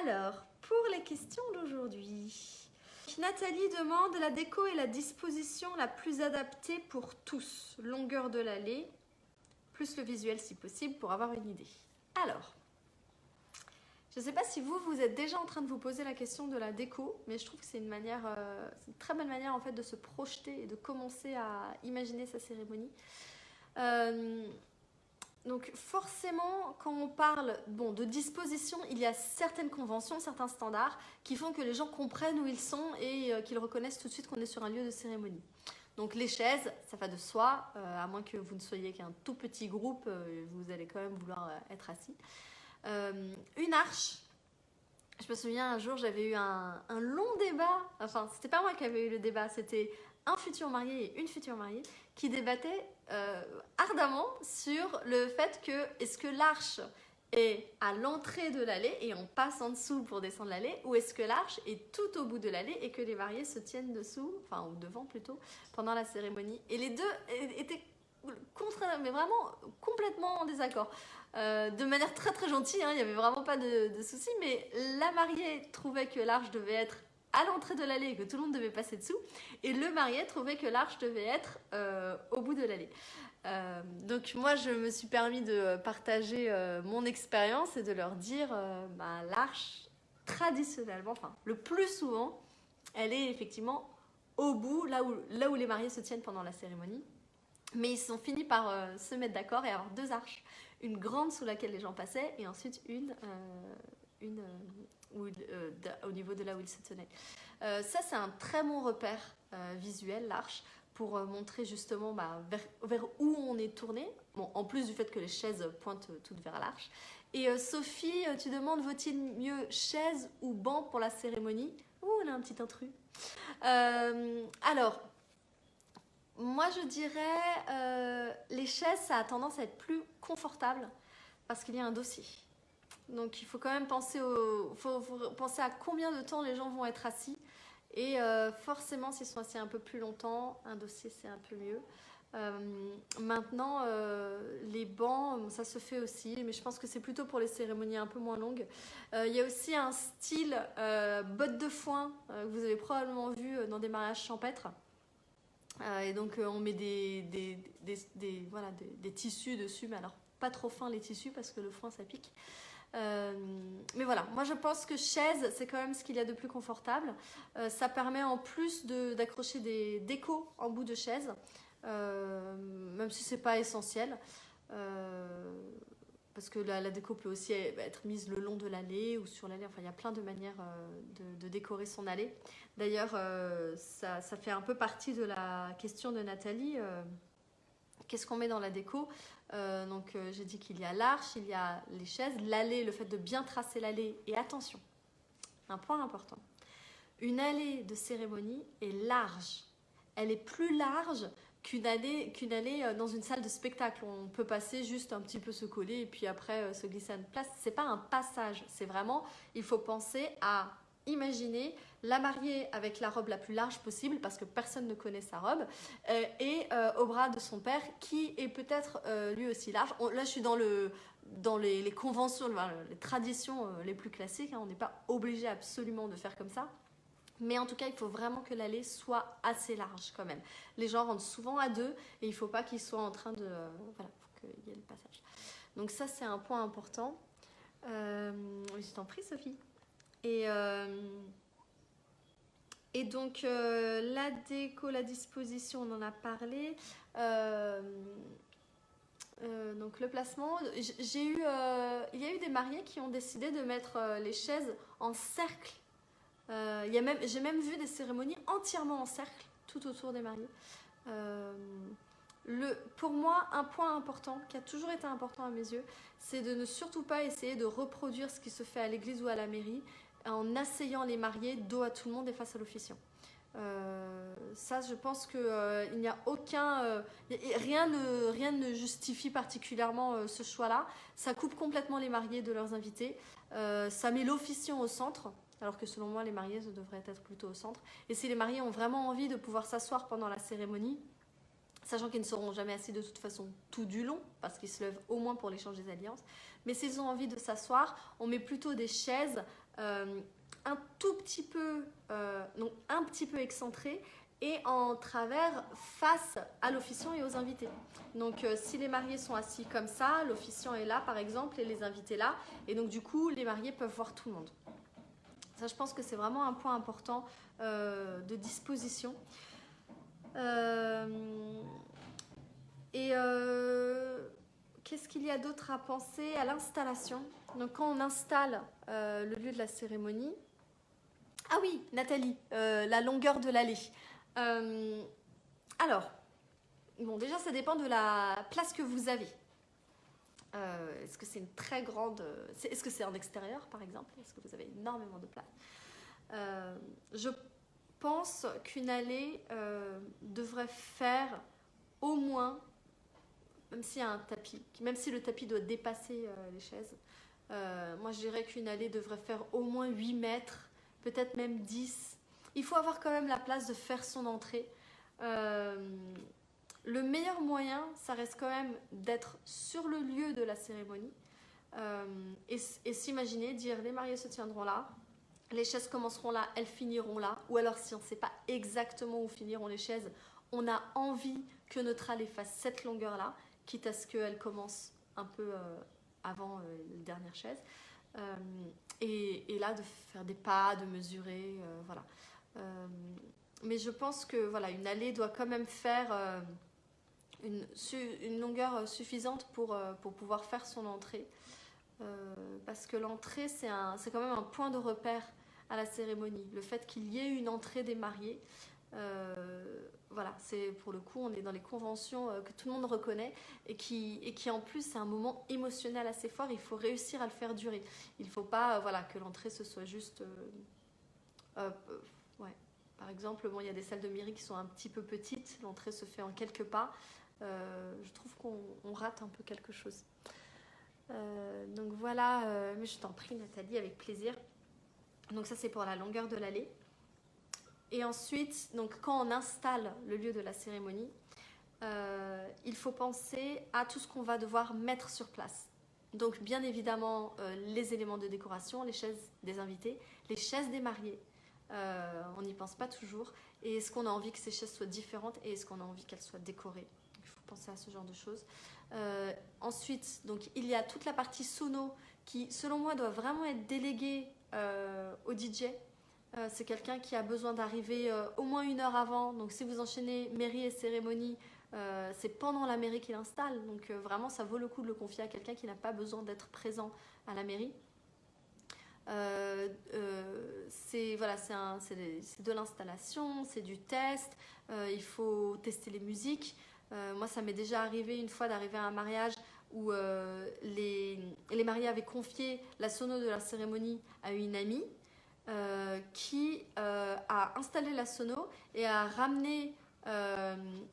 Alors, pour les questions d'aujourd'hui, Nathalie demande la déco et la disposition la plus adaptée pour tous. Longueur de l'allée, plus le visuel si possible pour avoir une idée. Alors, je ne sais pas si vous êtes déjà en train de vous poser la question de la déco, mais je trouve que c'est une très belle manière en fait de se projeter et de commencer à imaginer sa cérémonie. Donc forcément, quand on parle de disposition, il y a certaines conventions, certains standards qui font que les gens comprennent où ils sont et qu'ils reconnaissent tout de suite qu'on est sur un lieu de cérémonie. Donc les chaises, ça va de soi, à moins que vous ne soyez qu'un tout petit groupe, vous allez quand même vouloir être assis. Une arche. Je me souviens un jour, j'avais eu un long débat, enfin c'était pas moi qui avais eu le débat, c'était un futur marié et une future mariée qui débattaient ardemment sur le fait que est-ce que l'arche est à l'entrée de l'allée et on passe en dessous pour descendre l'allée, ou est-ce que l'arche est tout au bout de l'allée et que les mariés se tiennent dessous, enfin ou devant plutôt, pendant la cérémonie. Et les deux étaient mais vraiment complètement en désaccord. De manière très très gentille, il n'y avait vraiment pas de souci, mais la mariée trouvait que l'arche devait être à l'entrée de l'allée et que tout le monde devait passer dessous, et le marié trouvait que l'arche devait être au bout de l'allée. Donc moi je me suis permis de partager mon expérience et de leur dire l'arche traditionnellement, enfin le plus souvent, elle est effectivement au bout, là où les mariés se tiennent pendant la cérémonie. Mais ils sont finis par se mettre d'accord et avoir deux arches. Une grande sous laquelle les gens passaient et ensuite une au niveau de là où ils se tenaient. Ça, c'est un très bon repère visuel, l'arche, pour montrer justement vers où on est tourné. Bon, en plus du fait que les chaises pointent toutes vers l'arche. Et Sophie, tu demandes, vaut-il mieux chaise ou banc pour la cérémonie? Ouh, on a un petit intrus. Alors... Moi, je dirais, les chaises, ça a tendance à être plus confortable parce qu'il y a un dossier. Donc, il faut quand même penser, faut penser à combien de temps les gens vont être assis. Et forcément, s'ils sont assis un peu plus longtemps, un dossier, c'est un peu mieux. Maintenant, les bancs, ça se fait aussi, mais je pense que c'est plutôt pour les cérémonies un peu moins longues. Il y a aussi un style botte de foin que vous avez probablement vu dans des mariages champêtres. Et donc on met des tissus dessus, mais alors pas trop fins les tissus parce que le foin ça pique. Mais voilà, moi je pense que chaise c'est quand même ce qu'il y a de plus confortable. Ça permet en plus d'accrocher des décos en bout de chaise, même si c'est pas essentiel. Parce que la déco peut aussi être mise le long de l'allée ou sur l'allée. Enfin, il y a plein de manières de décorer son allée. D'ailleurs, ça fait un peu partie de la question de Nathalie. Qu'est-ce qu'on met dans la déco? Donc, j'ai dit qu'il y a l'arche, il y a les chaises, l'allée, le fait de bien tracer l'allée. Et attention, un point important. Une allée de cérémonie est large. Elle est plus large qu'une allée dans une salle de spectacle. On peut passer juste un petit peu se coller et puis après se glisser à une place. C'est pas un passage, c'est vraiment, il faut penser à imaginer la mariée avec la robe la plus large possible parce que personne ne connaît sa robe et au bras de son père qui est peut-être lui aussi large. Là je suis dans les conventions, les traditions les plus classiques, on n'est pas obligé absolument de faire comme ça. Mais en tout cas, il faut vraiment que l'allée soit assez large quand même. Les gens rentrent souvent à deux et il ne faut pas qu'ils soient en train de... voilà, il faut qu'il y ait le passage. Donc ça, c'est un point important. Oui, je t'en prie, Sophie. Et donc, la déco, la disposition, on en a parlé. Donc le placement, il y a eu des mariés qui ont décidé de mettre les chaises en cercle. J'ai même vu des cérémonies entièrement en cercle, tout autour des mariés. Pour moi, un point important, qui a toujours été important à mes yeux, c'est de ne surtout pas essayer de reproduire ce qui se fait à l'église ou à la mairie en asseyant les mariés dos à tout le monde et face à l'officiant. Ça, je pense qu'il n'y a rien ne justifie particulièrement ce choix-là. Ça coupe complètement les mariés de leurs invités. Ça met l'officiant au centre. Alors que selon moi, les mariés devraient être plutôt au centre. Et si les mariés ont vraiment envie de pouvoir s'asseoir pendant la cérémonie, sachant qu'ils ne seront jamais assis de toute façon tout du long, parce qu'ils se lèvent au moins pour l'échange des alliances, mais s'ils ont envie de s'asseoir, on met plutôt des chaises un tout petit peu, donc un petit peu excentré et en travers face à l'officiant et aux invités. Donc si les mariés sont assis comme ça, l'officiant est là par exemple et les invités là, et donc du coup les mariés peuvent voir tout le monde. Ça, je pense que c'est vraiment un point important de disposition. Qu'est-ce qu'il y a d'autre à penser à l'installation? Donc quand on installe le lieu de la cérémonie, ah oui, Nathalie, la longueur de l'allée. Alors, bon, déjà ça dépend de la place que vous avez. Est-ce que c'est une très grande... Est-ce que c'est en extérieur par exemple? Est-ce que vous avez énormément de place? Je pense qu'une allée devrait faire au moins, même s'il y a un tapis, même si le tapis doit dépasser les chaises, moi je dirais qu'une allée devrait faire au moins 8 mètres, peut-être même 10. Il faut avoir quand même la place de faire son entrée. Le meilleur moyen, ça reste quand même d'être sur le lieu de la cérémonie et s'imaginer, dire les mariés se tiendront là, les chaises commenceront là, elles finiront là, ou alors si on ne sait pas exactement où finiront les chaises, on a envie que notre allée fasse cette longueur-là, quitte à ce qu'elle commence un peu avant les dernières chaises. Et là, de faire des pas, de mesurer, voilà. Mais je pense que voilà, une allée doit quand même faire une longueur suffisante pour pouvoir faire son entrée. Parce que l'entrée, c'est quand même un point de repère à la cérémonie. Le fait qu'il y ait une entrée des mariés, voilà, c'est pour le coup, on est dans les conventions que tout le monde reconnaît et qui en plus, c'est un moment émotionnel assez fort. Il faut réussir à le faire durer. Il ne faut pas voilà, que l'entrée, ce soit juste... ouais. Par exemple, bon, il y a des salles de mairie qui sont un petit peu petites. L'entrée se fait en quelques pas. Je trouve qu'on rate un peu quelque chose. Donc voilà, mais je t'en prie Nathalie, avec plaisir. Donc ça c'est pour la longueur de l'allée. Et ensuite, donc quand on installe le lieu de la cérémonie, il faut penser à tout ce qu'on va devoir mettre sur place. Donc bien évidemment les éléments de décoration, les chaises des invités, les chaises des mariés. On n'y pense pas toujours. Et est-ce qu'on a envie que ces chaises soient différentes et est-ce qu'on a envie qu'elles soient décorées? Il faut penser à ce genre de choses. Ensuite, donc, il y a toute la partie sono qui, selon moi, doit vraiment être déléguée au DJ. C'est quelqu'un qui a besoin d'arriver au moins 1 heure avant. Donc, si vous enchaînez mairie et cérémonie, c'est pendant la mairie qu'il installe. Donc, vraiment, ça vaut le coup de le confier à quelqu'un qui n'a pas besoin d'être présent à la mairie. C'est de l'installation, c'est du test. Il faut tester les musiques. Moi, ça m'est déjà arrivé une fois d'arriver à un mariage où les mariés avaient confié la sono de la cérémonie à une amie qui a installé la sono et a ramené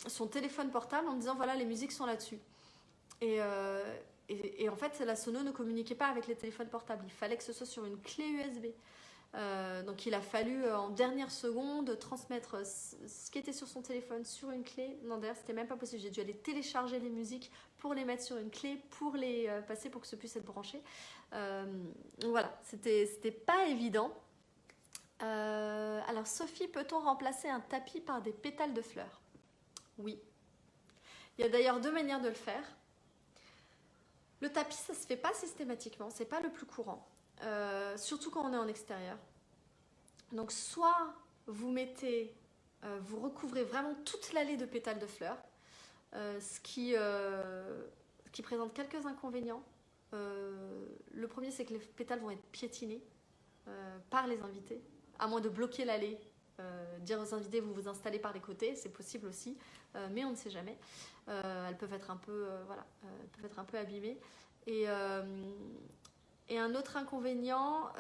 son téléphone portable en me disant voilà, les musiques sont là-dessus. Et en fait, la sono ne communiquait pas avec les téléphones portables. Il fallait que ce soit sur une clé USB. Donc il a fallu en dernière seconde transmettre ce qui était sur son téléphone sur une clé. Non, d'ailleurs c'était même pas possible, j'ai dû aller télécharger les musiques pour les mettre sur une clé, pour les passer pour que ce puisse être branché. Donc voilà, c'était pas évident. Alors Sophie, peut-on remplacer un tapis par des pétales de fleurs? Oui. Il y a d'ailleurs 2 manières de le faire. Le tapis, ça se fait pas systématiquement, c'est pas le plus courant. Surtout quand on est en extérieur. Donc soit vous mettez, vous recouvrez vraiment toute l'allée de pétales de fleurs, ce qui présente quelques inconvénients. Le premier, c'est que les pétales vont être piétinés par les invités, à moins de bloquer l'allée, dire aux invités vous vous installez par les côtés, c'est possible aussi, mais on ne sait jamais. Elles peuvent être un peu, elles peuvent être un peu abîmées. Et un autre inconvénient,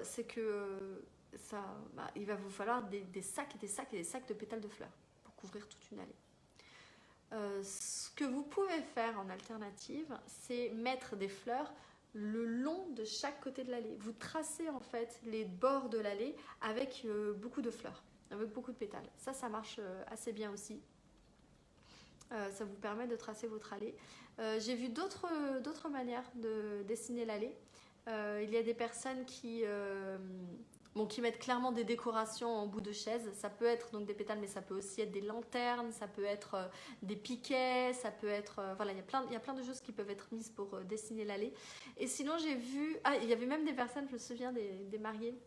c'est que il va vous falloir des sacs et des sacs et des sacs de pétales de fleurs pour couvrir toute une allée. Ce que vous pouvez faire en alternative, c'est mettre des fleurs le long de chaque côté de l'allée. Vous tracez en fait les bords de l'allée avec beaucoup de fleurs, avec beaucoup de pétales. Ça marche assez bien aussi. Ça vous permet de tracer votre allée. J'ai vu d'autres manières de dessiner l'allée. Il y a des personnes qui mettent clairement des décorations en bout de chaise. Ça peut être donc des pétales, mais ça peut aussi être des lanternes, ça peut être des piquets, ça peut être... voilà, il y a plein de choses qui peuvent être mises pour dessiner l'allée. Et sinon, j'ai vu... Ah, il y avait même des personnes, je me souviens, des mariés.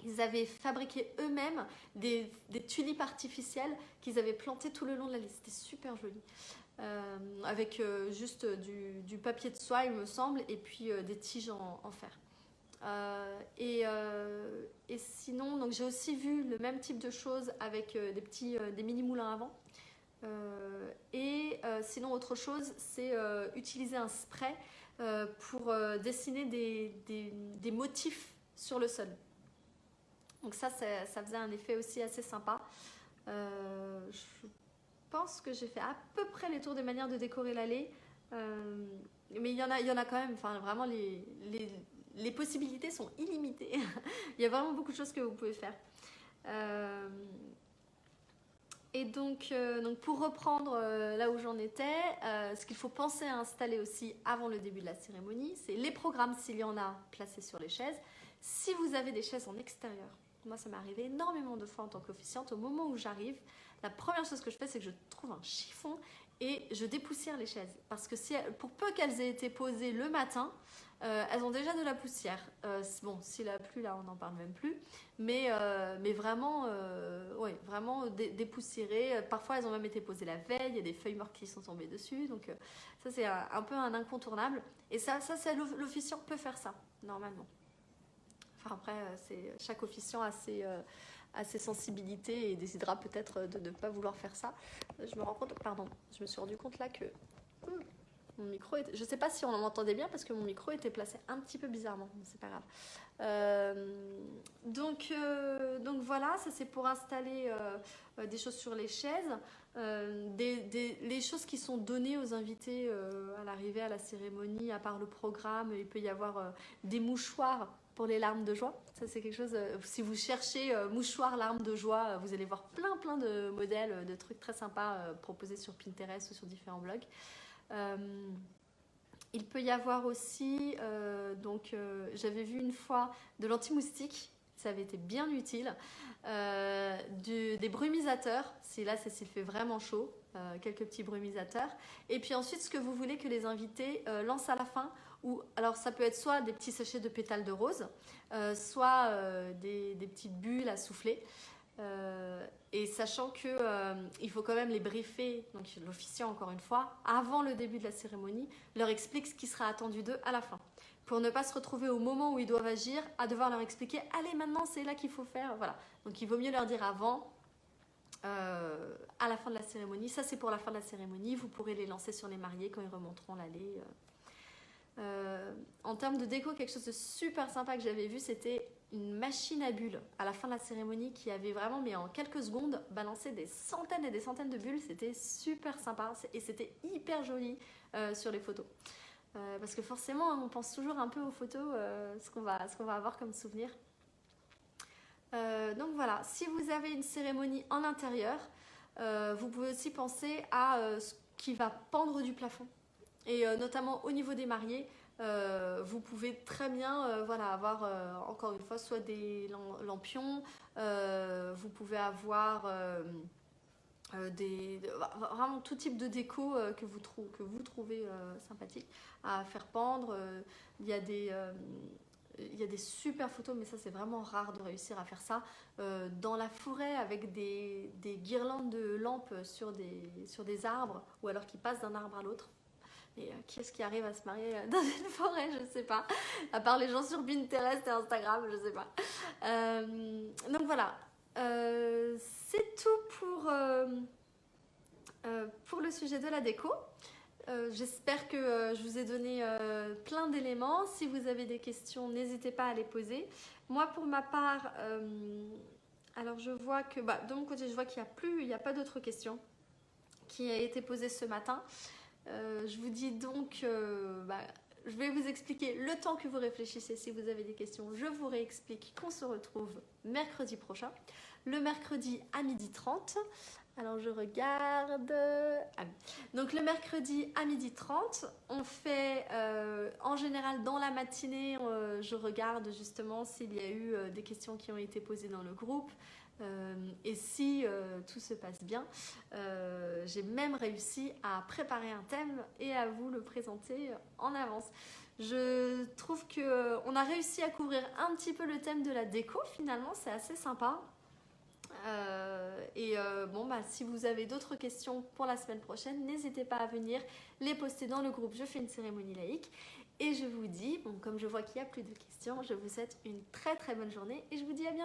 Ils avaient fabriqué eux-mêmes des tulipes artificielles qu'ils avaient plantées tout le long de l'allée. C'était super joli. Avec juste du papier de soie, il me semble, et puis des tiges en fer. Et sinon, donc j'ai aussi vu le même type de choses avec des mini moulins à vent. Sinon, autre chose, c'est utiliser un spray pour dessiner des motifs sur le sol. Donc ça faisait un effet aussi assez sympa. Je pense que j'ai fait à peu près les tours des manières de décorer l'allée. Mais il y en a quand même, enfin vraiment les possibilités sont illimitées. Il y a vraiment beaucoup de choses que vous pouvez faire. Et donc pour reprendre là où j'en étais, ce qu'il faut penser à installer aussi avant le début de la cérémonie, c'est les programmes s'il y en a placés sur les chaises. Si vous avez des chaises en extérieur, moi ça m'est arrivé énormément de fois en tant qu'officiante, au moment où j'arrive, la première chose que je fais, c'est que je trouve un chiffon et je dépoussière les chaises. Parce que pour peu qu'elles aient été posées le matin, elles ont déjà de la poussière. Bon, s'il a plu, là, on n'en parle même plus. Mais vraiment, vraiment dépoussiérées. Parfois, elles ont même été posées la veille. Il y a des feuilles mortes qui sont tombées dessus. Donc, ça, c'est un peu un incontournable. Et ça l'officiant peut faire ça, normalement. Enfin, après, chaque officiant a ses sensibilités et décidera peut-être de ne pas vouloir faire ça. Je me suis rendu compte là que mon micro je ne sais pas si on m'entendait bien parce que mon micro était placé un petit peu bizarrement, mais c'est pas grave. Donc voilà, ça c'est pour installer des choses sur les chaises, les choses qui sont données aux invités à l'arrivée à la cérémonie, à part le programme, il peut y avoir des mouchoirs pour les larmes de joie. Ça c'est quelque chose, si vous cherchez mouchoir larmes de joie, vous allez voir plein de modèles, de trucs très sympas proposés sur Pinterest ou sur différents blogs. Il peut y avoir aussi, j'avais vu une fois de l'anti-moustique, ça avait été bien utile, des brumisateurs, s'il fait vraiment chaud, quelques petits brumisateurs, et puis ensuite ce que vous voulez que les invités lancent à la fin, alors ça peut être soit des petits sachets de pétales de rose, soit des petites bulles à souffler. Et sachant qu'il faut quand même les briefer, donc l'officiant encore une fois, avant le début de la cérémonie, leur explique ce qui sera attendu d'eux à la fin. Pour ne pas se retrouver au moment où ils doivent agir, à devoir leur expliquer « Allez, maintenant c'est là qu'il faut faire ». Voilà. Donc il vaut mieux leur dire avant, à la fin de la cérémonie. Ça c'est pour la fin de la cérémonie, vous pourrez les lancer sur les mariés quand ils remonteront l'allée. En termes de déco, quelque chose de super sympa que j'avais vu, c'était une machine à bulles à la fin de la cérémonie qui avait vraiment, mais en quelques secondes, balancé des centaines et des centaines de bulles. C'était super sympa et c'était hyper joli sur les photos. Parce que forcément, on pense toujours un peu aux photos, ce qu'on va avoir comme souvenir. Donc voilà, si vous avez une cérémonie en intérieur, vous pouvez aussi penser à ce qui va pendre du plafond. Et notamment au niveau des mariés, vous pouvez très bien avoir, encore une fois, soit des lampions, vous pouvez avoir vraiment tout type de déco que vous trouvez sympathique à faire pendre. Il y a des super photos, mais ça c'est vraiment rare de réussir à faire ça, dans la forêt avec des guirlandes de lampes sur des arbres, ou alors qui passent d'un arbre à l'autre. Et qui est-ce qui arrive à se marier dans une forêt? Je ne sais pas. À part les gens sur Pinterest et Instagram, je ne sais pas. Donc voilà. C'est tout pour le sujet de la déco. J'espère que je vous ai donné plein d'éléments. Si vous avez des questions, n'hésitez pas à les poser. Moi, pour ma part, alors je vois que de mon côté, je vois qu'il n'y a pas d'autres questions qui a été posées ce matin. Je vous dis donc, je vais vous expliquer le temps que vous réfléchissez. Si vous avez des questions, je vous réexplique qu'on se retrouve mercredi prochain, le mercredi à 12h30. Alors je regarde. Ah oui. Donc le mercredi à 12h30, on fait en général dans la matinée, je regarde justement s'il y a eu des questions qui ont été posées dans le groupe. Et si tout se passe bien, j'ai même réussi à préparer un thème et à vous le présenter en avance. Je trouve qu'on a réussi à couvrir un petit peu le thème de la déco finalement, c'est assez sympa. Si vous avez d'autres questions pour la semaine prochaine, n'hésitez pas à venir les poster dans le groupe Je fais une cérémonie laïque. Et je vous dis, comme je vois qu'il n'y a plus de questions, je vous souhaite une très très bonne journée et je vous dis à bientôt.